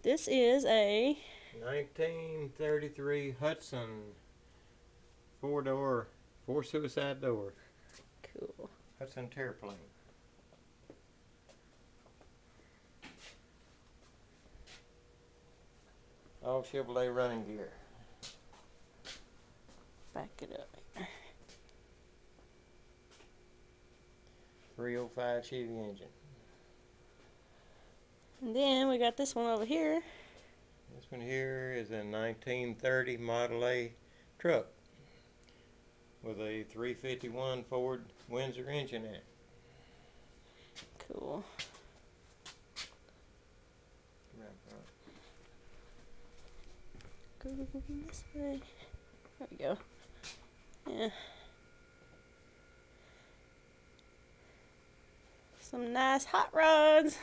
This is a 1933 Hudson, four-door, four suicide door. cool. Hudson Terraplane. All Chevrolet running gear. Back it up here. 305 Chevy engine. And then we got this one over here. This one here is a 1930 Model A truck with a 351 Ford Windsor engine in it. Cool. Go this way. There we go. Yeah. Some nice hot rods.